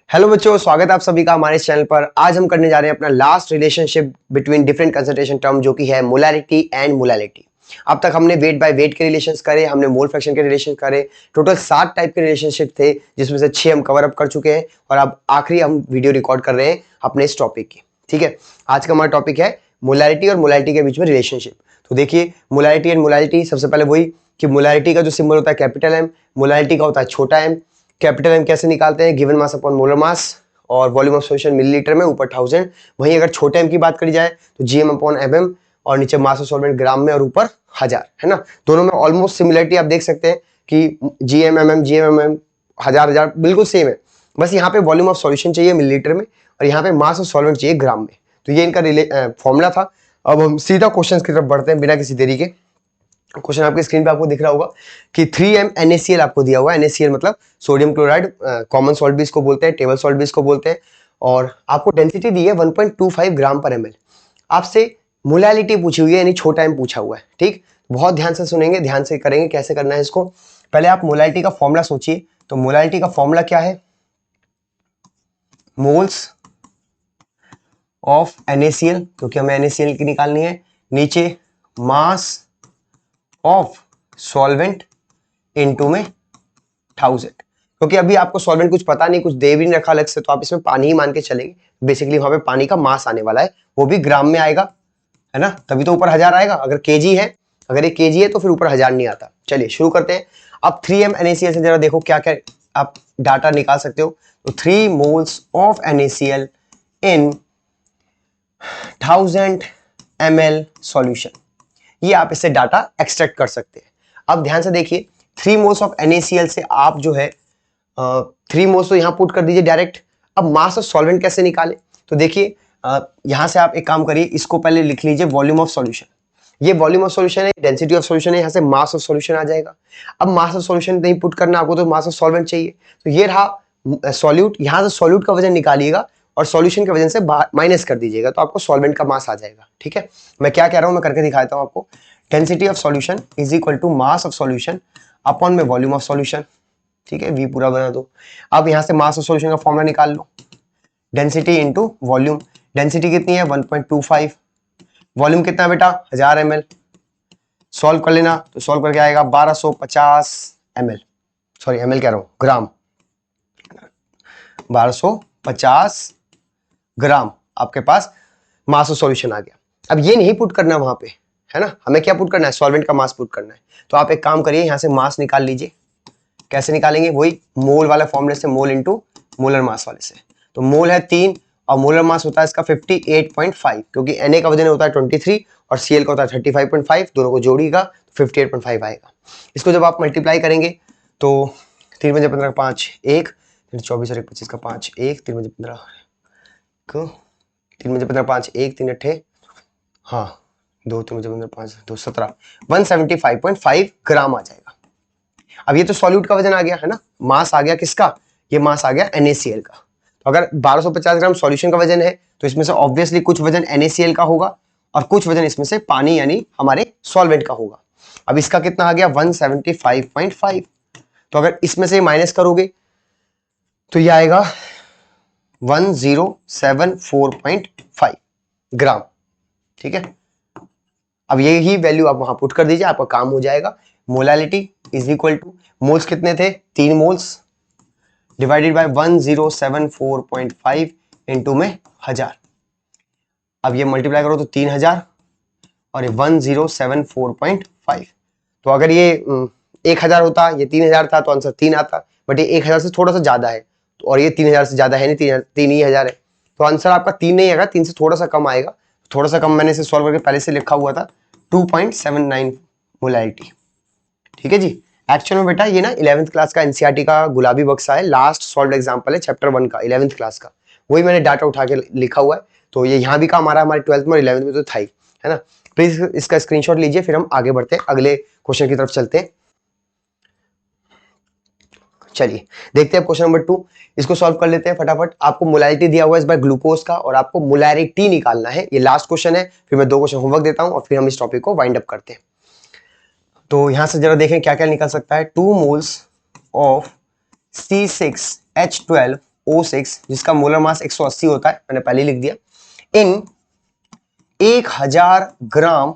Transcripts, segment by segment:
Hello बच्चों, स्वागत है आप सभी का हमारे इस चैनल पर। आज हम करने जा रहे हैं अपना last relationship between different concentration term, जो कि है मोलैरिटी एंड मोलैलिटी। अब तक हमने वेट बाय वेट के रिलेशंस करे, हमने मोल फ्रैक्शन के रिलेशन करे। टोटल 7 टाइप के रिलेशनशिप थे, जिसमें से 6 हम कवर अप कर चुके हैं और अब आखिरी हम वीडियो रिकॉर्ड कर रहे हैं अपने इस टॉपिक की। ठीक है, आज का हमारा टॉपिक है मोलैरिटी और मोलैलिटी के बीच में रिलेशनशिप। तो देखिए, मोलैरिटी एंड मोलैलिटी, सबसे पहले वही कि मोलैरिटी का जो सिंबल होता है कैपिटल एम, मोलैलिटी का होता है छोटा एम। कैपिटल एम कैसे निकालते हैं? Given mass upon molar mass और वॉल्यूम ऑफ सॉल्यूशन मिलीलीटर में, ऊपर 1000। वहीं अगर छोटे एम की बात करी जाए तो जीएम अपॉन एमएम और नीचे मास ऑफ सॉल्वेंट ग्राम में और ऊपर 1000, है ना। दोनों में ऑलमोस्ट सिमिलरिटी आप देख सकते हैं कि जीएम एमएम 1000 बिल्कुल सेम है। बस यहाँ पे वॉल्यूम ऑफ सॉल्यूशन चाहिए मिलीलीटर में और यहाँ पे मास ऑफ सॉल्वेंट चाहिए ग्राम में। तो ये इनका फॉर्मूला था। अब हम सीधा क्वेश्चन की तरफ बढ़ते हैं बिना किसी देरी के। क्वेश्चन आपके स्क्रीन पे आपको दिख रहा होगा कि 3m NaCl आपको दिया हुआ है। NaCl मतलब सोडियम क्लोराइड, कॉमन सॉल्ट भी इसको बोलते हैं, टेबल सॉल्ट भी इसको बोलते हैं। और आपको डेंसिटी दी है 1.25 ग्राम पर ml। आपसे मोलैलिटी पूछी हुई है, यानी छोटा m पूछा हुआ है। ठीक, बहुत ध्यान से सुनेंगे, ध्यान से करेंगे कैसे करना है इसको। पहले आप मोलैलिटी का फॉर्मूला सोचिए। तो मोलैलिटी का फॉर्मूला क्या है? मोल्स ऑफ NaCl, क्योंकि हमें NaCl की निकालनी है। नीचे मास ऑफ सॉल्वेंट इनटू में 1000, क्योंकि अभी आपको सॉल्वेंट कुछ पता नहीं, कुछ दे भी नहीं रखा अलग से, तो आप इसमें पानी ही मान के चलेंगे। बेसिकली वहां पे पानी का मास आने वाला है, वो भी ग्राम में आएगा, है ना। तभी तो ऊपर 1000 आएगा। अगर केजी है, अगर ये केजी है तो फिर ऊपर 1000 नहीं आता। चलिए शुरू करते हैं। अब 3m NaCl से जरा देखो क्या क्या आप डाटा निकाल सकते हो। तो 3 moles of NaCl in 1000 ml solution, ये आप इससे डाटा एक्सट्रैक्ट कर सकते हैं। अब ध्यान से देखिए, 3 मोल्स ऑफ NaCl से आप जो है 3 मोल्स तो यहां पुट कर दीजिए डायरेक्ट। अब मास ऑफ सॉल्वेंट कैसे निकाले? तो देखिए, यहां से आप एक काम करिए, इसको पहले लिख लीजिए वॉल्यूम ऑफ सॉल्यूशन। ये वॉल्यूम ऑफ सॉल्यूशन है, डेंसिटी ऑफ सॉल्यूशन है, यहां से मास ऑफ सॉल्यूशन आ जाएगा। अब मास ऑफ सॉल्यूशन नहीं पुट करना आपको, तो मास ऑफ सॉल्वेंट चाहिए। तो ये रहा सॉल्यूट, यहां से सॉल्यूट का वजन निकालिएगा और सॉल्यूशन के वजन से माइनस कर दीजिएगा, तो आपको सॉल्वेंट का मास आ जाएगा। ठीक है, मैं क्या कह रहा हूं मैं करके दिखाता हूं आपको। Density of solution is equal to mass of solution upon में वॉल्यूम ऑफ सॉल्यूशन। ठीक है, वी पूरा बना दो। अब यहां से मास ऑफ सॉल्यूशन का फॉर्मूला निकाल लो, डेंसिटी इंटू वॉल्यूम। डेंसिटी कितनी है? 1.25। वॉल्यूम कितना है बेटा? 1000 ml। सॉल्व कर लेना, तो सॉल्व करके आएगा 1250 ml, सॉरी ml कह रहा हूं, ग्राम। 1250 ग्राम आपके पास मास ऑफ सॉल्यूशन आ गया। अब ये नहीं पुट करना वहां पे, है ना। हमें क्या पुट करना है? सॉल्वेंट का मास पुट करना है। तो आप एक काम करिए, यहां से मास निकाल लीजिए। कैसे निकालेंगे? वही मोल वाले फॉर्मूले से, मोल इंटू मोलर मास वाले से। तो मोल है 3 और मोलर मास होता है इसका 58.5, क्योंकि Na का वजन होता है 23 और Cl का होता है 35.5, दोनों को जोड़िएगा तो 58.5 आएगा। इसको जब आप मल्टीप्लाई करेंगे तो 3 बजे 15 का 5 1, 24 और 1 25 का 5 1, 3 बजे 15 को 3 बजे 15 5 1 3 अट्ठे, हाँ 2 3 बजे 15 5 2 17, 175.5 ग्राम आ जाएगा। अब ये तो सॉल्यूट का वजन आ गया, है ना। मास आ गया किसका? ये मास आ गया NaCl का। तो अगर 1250 ग्राम सॉल्यूशन का वजन है, तो इसमें से ऑब्वियसली कुछ वजन NaCl का होगा और कुछ वजन इसमें से पानी यानी हमारे सॉल्वेंट का होगा। अब इसका कितना आ गया? 175.5। तो अगर इसमें से माइनस करोगे तो ये आएगा 1074.5 ग्राम। ठीक है, अब यही वैल्यू आप वहां पुट कर दीजिए, आपका काम हो जाएगा। Molality is equal to, moles कितने थे? 3 मोल्स डिवाइडेड बाय 1074.5 इंटू में 1000। अब ये मल्टीप्लाई करो तो 3000 और ये 1074.5। तो अगर ये 1000 होता, ये 3000 था, तो आंसर 3 आता। बट ये 1000 से थोड़ा सा ज्यादा है, और ये 3000 से ज्यादा है नहीं, 3 ही हजार है। तो आंसर आपका 3 नहीं आएगा, 3 से थोड़ा सा कम आएगा। थोड़ा सा कम मैंने इसे सॉल्व करके पहले से लिखा हुआ था, 2.79 मोलैलिटी। ठीक है जी। एक्चुअल में बेटा ये ना 11th क्लास का एनसीईआरटी का गुलाबी बक्सा है, लास्ट सॉल्व एग्जांपल है चैप्टर 1 का, 11th क्लास का। वही मैंने डाटा उठा के लिखा हुआ है। तो ये यहाँ भी काम आ रहा है, हमारे 12th में और 11th में तो था ही, है ना। प्लीज इसका स्क्रीनशॉट लीजिए, फिर हम आगे बढ़ते हैं, अगले क्वेश्चन की तरफ चलते हैं। चलिए देखते हैं क्वेश्चन नंबर 2, इसको सॉल्व कर लेते हैं फटाफट। आपको मोलैलिटी दिया हुआ है इस बार ग्लूकोज का, और आपको मोलैरिटी निकालना है। ये लास्ट क्वेश्चन है, फिर मैं 2 क्वेश्चन होमवर्क देता हूं और फिर हम इस टॉपिक को वाइंड अप करते हैं। तो यहां से जरा देखें क्या क्या निकल सकता है। 2 मोल्स ऑफ C6H12 O6 जिसका मोलर मास 180 होता है, मैंने पहले लिख दिया, इन 1000 ग्राम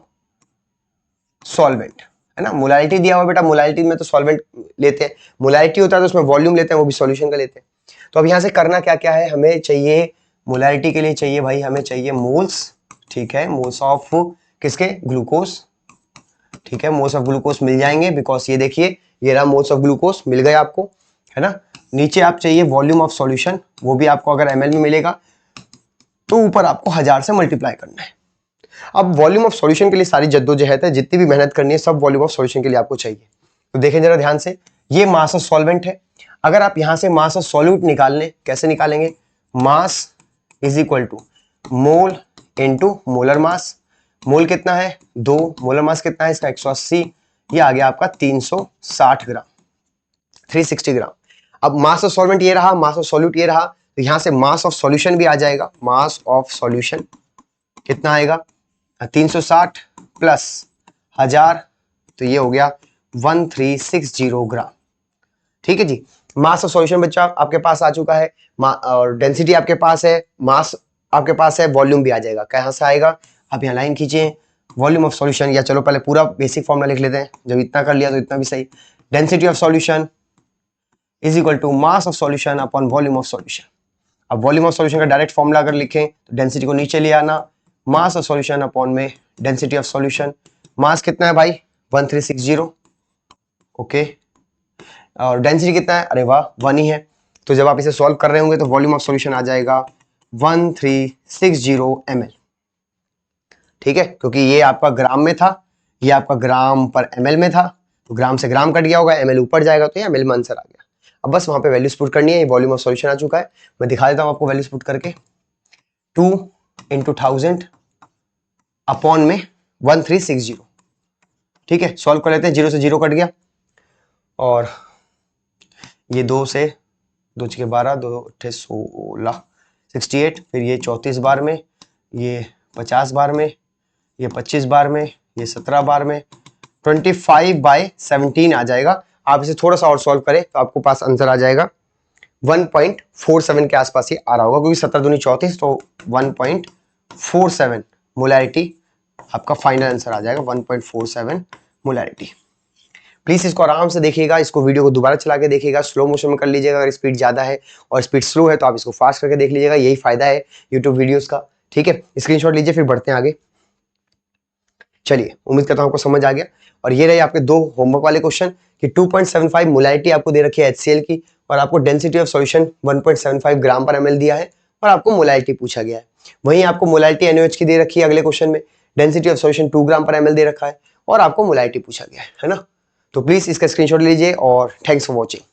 सॉल्वेंट, है ना। मोलारिटी दिया हुआ बेटा, मोलारिटी में तो सॉल्वेंट लेते हैं, मोलारिटी होता है तो उसमें वॉल्यूम लेते हैं, वो भी सॉल्यूशन का लेते हैं। तो अब यहां से करना क्या क्या है, हमें चाहिए मोलारिटी के लिए चाहिए भाई, हमें चाहिए मोल्स, ठीक है, मोल्स ऑफ किसके, ग्लूकोज, ठीक है, मोल्स ऑफ ग्लूकोज मिल जाएंगे, बिकॉज ये देखिए ये रहा मोल्स ऑफ ग्लूकोज मिल गए आपको, है ना। नीचे आप चाहिए वॉल्यूम ऑफ सॉल्यूशन, वो भी आपको अगर ml में मिलेगा तो ऊपर आपको 1000 से मल्टीप्लाई करना है। अब वॉल्यूम ऑफ सॉल्यूशन के लिए सारी जद्दोजहद है, जितनी भी मेहनत करनी है सब वॉल्यूम ऑफ सॉल्यूशन के लिए आपको चाहिए। तो देखें जरा ध्यान से, ये मास ऑफ सॉल्वेंट है, अगर आप यहां से मास ऑफ सॉल्यूट निकाल लें, कैसे निकालेंगे, mass is equal to mole into molar mass, mole कितना है 2, मोलर मास कितना है इसका 180, ये आ गया आपका 360 ग्राम, 360 ग्राम। अब मास ऑफ सॉल्वेंट ये रहा, मास ऑफ सॉल्यूट ये रहा, तो यहां से मास ऑफ सॉल्यूशन भी आ जाएगा, मास ऑफ सॉल्यूशन कितना आएगा 360 प्लस 1000, तो ये हो गया 1360 ग्राम, ठीक है जी। मास ऑफ सॉल्यूशन बच्चा आपके पास आ चुका है, और डेंसिटी आपके पास है, मास आपके पास है, वॉल्यूम भी आ जाएगा, कहां से आएगा, आप यहाँ लाइन खींचिए, वॉल्यूम ऑफ सॉल्यूशन, या चलो पहले पूरा बेसिक फॉर्मूला लिख लेते हैं, जब इतना कर लिया तो इतना भी सही, density of solution is equal to mass of solution upon volume of solution. अब वॉल्यूम ऑफ सॉल्यूशन का डायरेक्ट फॉर्मूला अगर लिखें तो डेंसिटी को नीचे ले आना, मास ऑफ सॉल्यूशन अपॉन में डेंसिटी ऑफ सॉल्यूशन, मास कितना है भाई 1360, ओके, और डेंसिटी कितना है, अरे वाह 1 ही है, तो जब आप इसे सॉल्व कर रहे होंगे तो वॉल्यूम ऑफ सॉल्यूशन आ जाएगा 1360 ml, ठीक है, क्योंकि ये आपका ग्राम में था, ये आपका ग्राम पर ml में था, तो ग्राम से ग्राम कट गया होगा, ml ऊपर जाएगा तो ये ml में आंसर आ गया। अब बस वहां पे वैल्यूज पुट करनी है, ये वॉल्यूम ऑफ सॉल्यूशन आ चुका है, मैं दिखा देता हूं आपको वैल्यूज पुट करके, 2 × 1000 अपॉन में 1360, ठीक है, सॉल्व कर लेते हैं, 0 से 0 कट गया, और ये 2 से 2 × 12 2 × 16 68, फिर ये 34 बार में, ये 50 बार में, ये 25 बार में, ये 17 बार में, 25/17 आ जाएगा। आप इसे थोड़ा सा और सॉल्व करें तो आपको पास आंसर आ जाएगा 1.47 के आसपास ही आ रहा होगा, क्योंकि 17 दूनी 34, तो 1.47 मोलैरिटी आपका फाइनल आंसर आ जाएगा, 1.47 मोलैरिटी। प्लीज इसको आराम से देखिएगा, इसको वीडियो को दोबारा चला के देखिएगा, स्लो मोशन में कर लीजिएगा, अगर स्पीड ज्यादा है और स्पीड स्लो है तो आप इसको फास्ट करके देख लीजिएगा, यही फायदा है यूट्यूब वीडियोस का, ठीक है। स्क्रीनशॉट लीजिए, फिर बढ़ते हैं आगे। चलिए, उम्मीद करता हूं आपको समझ आ गया। और ये रहे आपके 2 होमवर्क वाले क्वेश्चन कि 2.75 मोलैरिटी आपको दे रखी है HCl की, और आपको डेंसिटी ऑफ सॉल्यूशन 1.75 ग्राम पर ml दिया है, और आपको मोलैरिटी पूछा गया है। वहीं आपको मोलैरिटी NaOH की दे रखी है अगले क्वेश्चन में, डेंसिटी ऑफ सॉल्यूशन 2 ग्राम पर ml दे रखा है, और आपको मोलैरिटी पूछा गया है ना। तो प्लीज इसका स्क्रीनशॉट लीजिए, और थैंक्स फॉर वॉचिंग।